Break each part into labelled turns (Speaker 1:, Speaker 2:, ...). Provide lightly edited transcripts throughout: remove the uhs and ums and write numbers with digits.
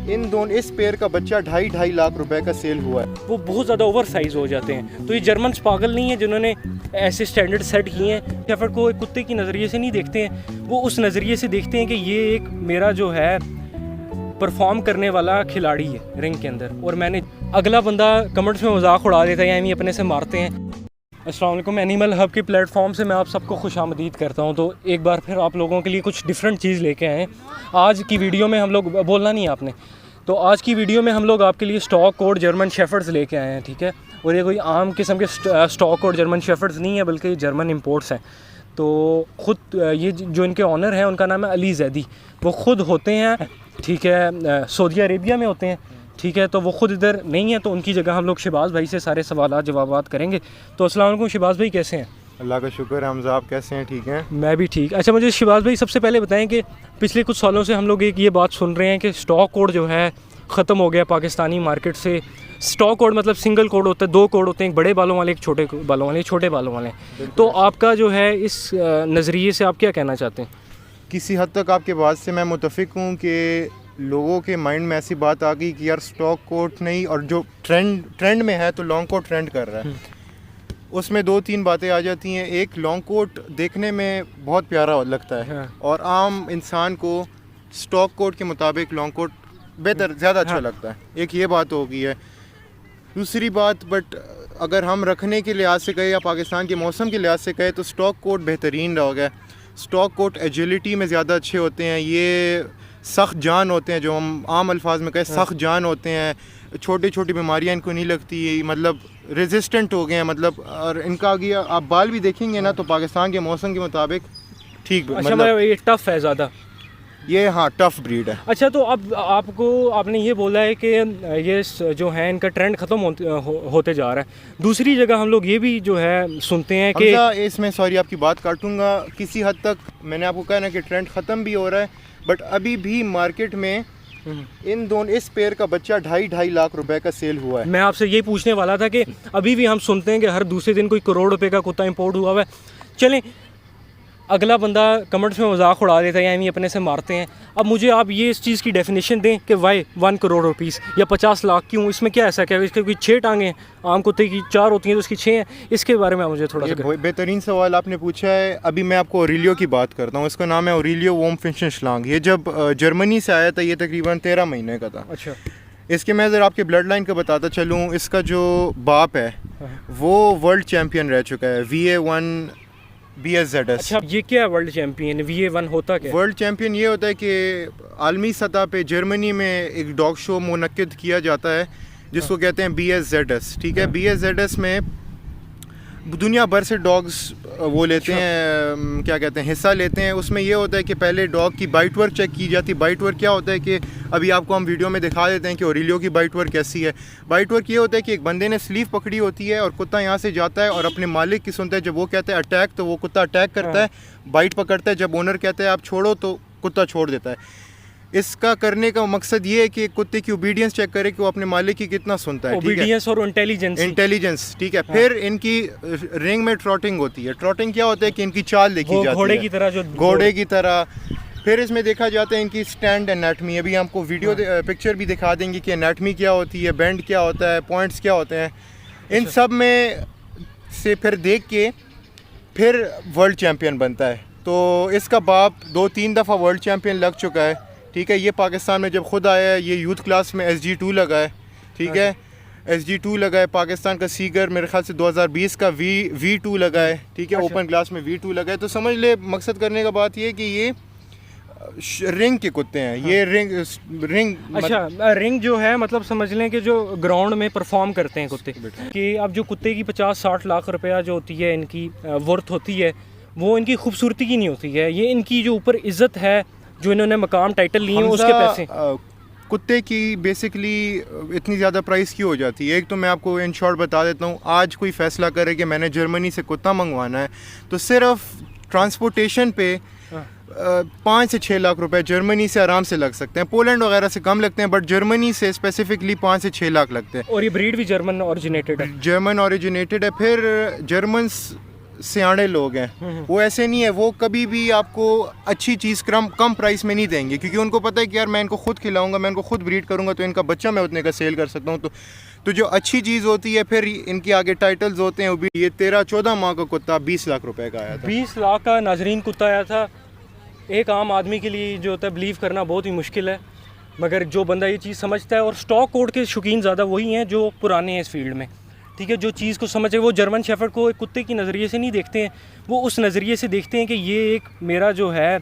Speaker 1: इस पेयर का बच्चा 2.5 लाख रुपए का सेल हुआ है।
Speaker 2: वो बहुत ज़्यादा ओवर साइज़ हो जाते हैं। तो ये जर्मन्स पागल नहीं है जिन्होंने ऐसे स्टैंडर्ड सेट किए हैं। शेफर्ड को एक कुत्ते की नज़रिए से नहीं देखते हैं, वो उस नज़रिए से देखते हैं कि ये एक मेरा जो है परफॉर्म करने वाला खिलाड़ी है रिंग के अंदर। और मैंने अगला बंदा कमेंट्स में मजाक उड़ा देता है या हम अपने से मारते हैं। अस्सलाम वालेकुम, एनिमल हब के प्लेटफॉर्म से मैं आप सबको खुशामदीद करता हूं। तो एक बार फिर आप लोगों के लिए कुछ डिफरेंट चीज़ लेके आए हैं। आज की वीडियो में हम लोग, बोलना नहीं है आपने, तो आज की वीडियो में हम लोग आपके लिए स्टॉक कोड जर्मन शेफर्ड्स लेके आए हैं, ठीक है। और ये कोई आम किस्म के स्टॉक कोड जर्मन शेफर्ड्स नहीं है, बल्कि ये जर्मन इंपोर्ट्स हैं। तो ख़ुद ये जो इनके ऑनर हैं उनका नाम है अली जैदी। वो ख़ुद होते हैं, ठीक है, सऊदी अरेबिया में होते हैं, ठीक है। तो वो ख़ुद इधर नहीं है, तो उनकी जगह हम लोग शहबाज भाई से सारे सवाल जवाबात करेंगे। तो अस्सलाम वालेकुम शहबाज भाई, कैसे हैं?
Speaker 1: अल्लाह का शुक्र है। हमजा, आप कैसे हैं? ठीक हैं?
Speaker 2: मैं भी ठीक। अच्छा, मुझे शहबाज भाई सबसे पहले बताएं कि पिछले कुछ सालों से हम लोग एक ये बात सुन रहे हैं कि स्टॉक कोड जो है ख़त्म हो गया पाकिस्तानी मार्केट से। स्टॉक कोड मतलब सिंगल कोड होता है, 2 कोड होते हैं, एक बड़े बालों वाले, एक छोटे बालों वाले, छोटे बालों वाले। तो आपका जो है इस नज़रिए से आप क्या कहना चाहते हैं?
Speaker 1: किसी हद तक आपके बात से मैं मुतफिक हूँ कि लोगों के माइंड में ऐसी बात आ गई कि यार स्टॉक कोट नहीं, और जो ट्रेंड में है तो लॉन्ग कोट ट्रेंड कर रहा है। उसमें 2-3 बातें आ जाती हैं। एक, लॉन्ग कोट देखने में बहुत प्यारा लगता है,
Speaker 2: हाँ।
Speaker 1: और आम इंसान को स्टॉक कोट के मुताबिक लॉन्ग कोट बेहतर, ज़्यादा अच्छा लगता है। एक ये बात हो गई है। दूसरी बात, बट अगर हम रखने के लिहाज से कहें या पाकिस्तान के मौसम के लिहाज से कहें तो स्टॉक कोट बेहतरीन रहेगा। स्टॉक कोट एजिलिटी में ज़्यादा अच्छे होते हैं, ये सख्त जान होते हैं, जो हम आम अल्फाज में कहें सख्त जान होते हैं। छोटी छोटी बीमारियां इनको नहीं लगती, मतलब रेजिस्टेंट हो गए हैं, मतलब। और इनका आगे आप बाल भी देखेंगे ना तो पाकिस्तान के मौसम के मुताबिक ठीक,
Speaker 2: अच्छा, मतलब ये टफ़ है ज़्यादा
Speaker 1: ये, हाँ, टफ़ ब्रीड है।
Speaker 2: अच्छा, तो अब आपने ये बोला है कि ये जो है इनका ट्रेंड ख़त्म होते जा रहा है। दूसरी जगह हम लोग ये भी जो है सुनते हैं कि
Speaker 1: इसमें, सॉरी आपकी बात काटूंगा, किसी हद तक मैंने आपको कहा ना कि ट्रेंड ख़त्म भी हो रहा है, बट अभी भी मार्केट में इस पेयर का बच्चा 2.5 लाख रुपए का सेल हुआ है।
Speaker 2: मैं आपसे यही पूछने वाला था कि अभी भी हम सुनते हैं कि हर दूसरे दिन कोई करोड़ रुपए का कुत्ता इंपोर्ट हुआ है। चलें, अगला बंदा कमेंट्स में मजाक उड़ा देता है या हम अपने से मारते हैं। अब मुझे आप ये इस चीज़ की डेफिनेशन दें कि वाई 1 करोड़ रुपीस या 50 लाख क्यों? इसमें क्या ऐसा, क्या इसके कोई 6 टांगें, आम कुत्ते की 4 होती हैं तो उसकी 6 हैं? इसके बारे में आप मुझे थोड़ा सा।
Speaker 1: बेहतरीन सवाल आपने पूछा है। अभी मैं आपको ओरिलियो की बात करता हूँ। इसका नाम है ओरिलियो वोम्फिंशनश्लांग। ये जब जर्मनी से आया था, ये तकरीबन 13 महीने का था।
Speaker 2: अच्छा,
Speaker 1: इसके मैं ज़रा आपके ब्लड लाइन का बताता चलूँ। इसका जो बाप है वो वर्ल्ड चैम्पियन रह चुका है, VA1 BSZS।
Speaker 2: अच्छा, ये क्या है वर्ल्ड चैम्पियन? VA1 होता क्या?
Speaker 1: वर्ल्ड चैम्पियन ये होता है कि आलमी सतह पे जर्मनी में एक डॉग शो मुनक्किद किया जाता है जिसको कहते हैं BSZS, ठीक है। BSZS में दुनिया भर से डॉग्स वो लेते हैं, क्या कहते हैं, हिस्सा लेते हैं। उसमें ये होता है कि पहले डॉग की बाइट वर्क चेक की जाती है। बाइट वर्क क्या होता है कि अभी आपको हम वीडियो में दिखा देते हैं कि ओरिलियो की बाइट वर्क कैसी है। बाइट वर्क ये होता है कि एक बंदे ने स्लीव पकड़ी होती है और कुत्ता यहाँ से जाता है और अपने मालिक की सुनता है। जब वो कहता है अटैक तो वो कुत्ता अटैक करता है, बाइट पकड़ता है। जब ओनर कहता है आप छोड़ो तो कुत्ता छोड़ देता है। इसका करने का मकसद ये है कि कुत्ते की ओबीडियंस चेक करे कि वो अपने मालिक की कितना सुनता है।
Speaker 2: ओबीडियंस और इंटेलिजेंस,
Speaker 1: ठीक है। फिर इनकी रिंग में ट्रॉटिंग होती है। ट्रॉटिंग क्या होता है कि इनकी चाल देखी जाती है,
Speaker 2: घोड़े की तरह, जो
Speaker 1: घोड़े की तरह। फिर इसमें देखा जाता है इनकी स्टैंड एनाटमी। अभी हमको वीडियो पिक्चर भी दिखा देंगे कि एनाटमी क्या होती है, बेंड क्या होता है, पॉइंट्स क्या होते हैं। इन सब में से फिर देख के फिर वर्ल्ड चैम्पियन बनता है। तो इसका बाप 2-3 दफ़ा वर्ल्ड चैम्पियन लग चुका है, ठीक है। ये पाकिस्तान में जब खुद आया है, ये यूथ क्लास में SG2 लगा है, ठीक है। SG2 लगा है। पाकिस्तान का सीगर मेरे ख्याल से 2020 का V2 लगा है, ठीक है। ओपन क्लास में V2 लगा है। तो समझ ले, मकसद करने का बात ये है कि ये रिंग के कुत्ते हैं। ये रिंग
Speaker 2: अच्छा, रिंग जो है मतलब समझ लें कि जो ग्राउंड में परफॉर्म करते हैं कुत्ते। कि अब जो कुत्ते की 50-60 लाख रुपया जो होती है इनकी वर्थ होती है, वो इनकी खूबसूरती की नहीं होती है, ये इनकी जो ऊपर इज़्ज़त है, जो इन्होंने मकाम टाइटल लिए हैं, उसके पैसे।
Speaker 1: कुत्ते की बेसिकली इतनी ज़्यादा प्राइस क्यों हो जाती है? एक तो मैं आपको इन शॉर्ट बता देता हूँ। आज कोई फ़ैसला करे कि मैंने जर्मनी से कुत्ता मंगवाना है तो सिर्फ ट्रांसपोर्टेशन पे 5 से 6 लाख रुपए जर्मनी से आराम से लग सकते हैं। पोलैंड वगैरह से कम लगते हैं, बट जर्मनी से स्पेसिफिकली 5 से 6 लाख लगते हैं।
Speaker 2: और ये ब्रीड भी जर्मन ओरिजिनेटेड है?
Speaker 1: जर्मन ओरिजिनेटेड है। फिर जर्मन्स सियाने लोग हैं, वो ऐसे नहीं है, वो कभी भी आपको अच्छी चीज़ कम प्राइस में नहीं देंगे, क्योंकि उनको पता है कि यार मैं इनको खुद खिलाऊंगा, मैं इनको खुद ब्रीड करूंगा तो इनका बच्चा मैं उतने का सेल कर सकता हूँ। तो जो अच्छी चीज़ होती है फिर इनके आगे टाइटल्स होते हैं। वो भी ये 13-14 माह का कुत्ता 20 लाख रुपए का आया था।
Speaker 2: 20 लाख का नाजरीन कुत्ता आया था। एक आम आदमी के लिए जो होता है बिलीव करना बहुत ही मुश्किल है, मगर जो बंदा ये चीज़ समझता है, और स्टॉक कोड के शौकीन ज़्यादा वही हैं जो पुराने हैं इस फील्ड में, ठीक है, जो चीज़ को समझे, वो जर्मन शेफर्ड को एक कुत्ते की नज़रिए से नहीं देखते हैं, वो उस नज़रिए से देखते हैं कि ये एक मेरा जो है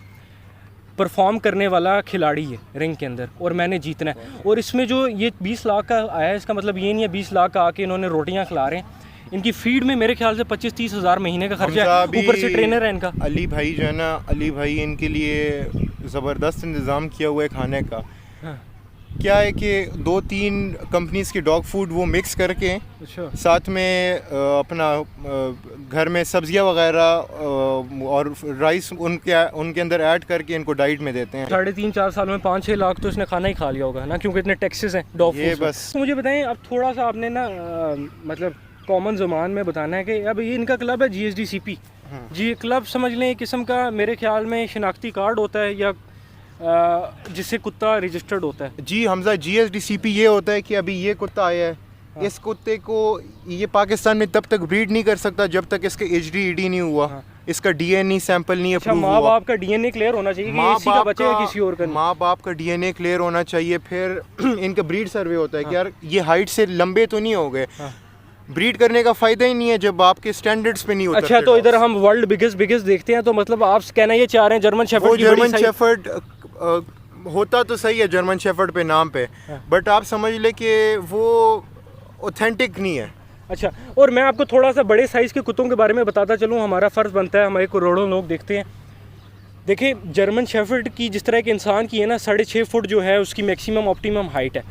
Speaker 2: परफॉर्म करने वाला खिलाड़ी है रिंग के अंदर और मैंने जीतना है। और इसमें जो ये 20 लाख का आया है, इसका मतलब ये नहीं है 20 लाख का आके इन्होंने रोटियां खिला रहे हैं। इनकी फीड में मेरे ख्याल से 25-30 हज़ार महीने का खर्चा है, ऊपर से ट्रेनर है इनका।
Speaker 1: अली भाई जो है ना, अली भाई इनके लिए ज़बरदस्त इंतज़ाम किया हुआ है खाने का।
Speaker 2: हाँ।
Speaker 1: क्या है कि 2-3 कंपनीज के डॉग फूड वो मिक्स करके
Speaker 2: अच्छा।
Speaker 1: साथ में अपना घर में सब्जियां वगैरह और राइस उनके अंदर ऐड करके इनको डाइट में देते हैं।
Speaker 2: 3.5-4 साल में 5-6 लाख तो इसने खाना ही खा लिया होगा ना, क्योंकि इतने टैक्सेस हैं डॉग
Speaker 1: ये
Speaker 2: फूड में।
Speaker 1: बस।
Speaker 2: तो मुझे बताएं, अब थोड़ा सा आपने ना मतलब कॉमन ज़ुबान में बताना है कि अब ये इनका क्लब है GSDCP जी। क्लब समझ लें एक किस्म का, मेरे ख्याल में शनाख्ती कार्ड होता है या जिससे कुत्ता रजिस्टर्ड होता है।
Speaker 1: जी हमजा, GSDCP ये होता है कि अभी ये कुत्ता आया है,
Speaker 2: हाँ।
Speaker 1: इस कुत्ते को ये पाकिस्तान में तब तक ब्रीड नहीं कर सकता जब तक इसका HD नहीं हुआ।
Speaker 2: हाँ।
Speaker 1: इसका DNA सैंपल नहीं
Speaker 2: अच्छा,
Speaker 1: अप्रूव
Speaker 2: माँ
Speaker 1: हुआ।
Speaker 2: बाप का DNA क्लियर होना चाहिए कि इसी का बच्चा है किसी और का नहीं।
Speaker 1: माँ बाप का DNA क्लियर होना चाहिए। फिर इनका ब्रीड सर्वे होता है कि यार ये हाइट से लंबे तो नहीं हो गए। ब्रीड करने का फायदा ही नहीं है जब आपके स्टैंडर्ड्स पे नहीं उतरते।
Speaker 2: अच्छा, तो इधर हम वर्ल्ड बिगेस्ट देखते हैं, तो मतलब आप कहना ये चाह रहे हैं जर्मन शेफर्ड
Speaker 1: वो
Speaker 2: की बड़ी
Speaker 1: जर्मन
Speaker 2: साइज।
Speaker 1: शेफर्ड होता तो सही है जर्मन शेफर्ड पे नाम पे, बट आप समझ ले कि वो ऑथेंटिक नहीं है।
Speaker 2: अच्छा, और मैं आपको थोड़ा सा बड़े साइज़ के कुत्तों के बारे में बताता चलूँ, हमारा फ़र्ज़ बनता है, हमारे करोड़ों लोग देखते हैं। देखिए, जर्मन शेफर्ड की जिस तरह के इंसान की है ना, 6.5 फुट जो है उसकी मैक्सिमम ऑप्टिमम हाइट है।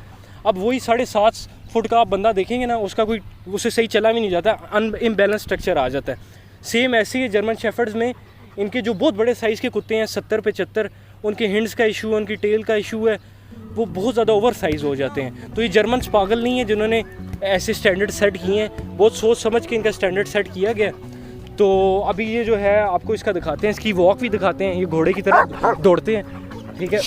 Speaker 2: अब वही 7.5 फुट का आप बंदा देखेंगे ना, उसका कोई उससे सही चला भी नहीं जाता, इम्बैलेंस स्ट्रक्चर आ जाता है। सेम ऐसे ही जर्मन शेफर्ड्स में इनके जो बहुत बड़े साइज़ के कुत्ते हैं 70-75, उनके हिंड्स का इशू है, उनकी टेल का इशू है, वो बहुत ज़्यादा ओवर साइज़ हो जाते हैं। तो ये जर्मन्स पागल नहीं है जिन्होंने ऐसे स्टैंडर्ड सेट किए हैं, बहुत सोच समझ के इनका स्टैंडर्ड सेट किया गया। तो अभी ये जो है आपको इसका दिखाते हैं, इसकी वॉक भी दिखाते हैं। ये घोड़े की तरह दौड़ते हैं, ठीक है।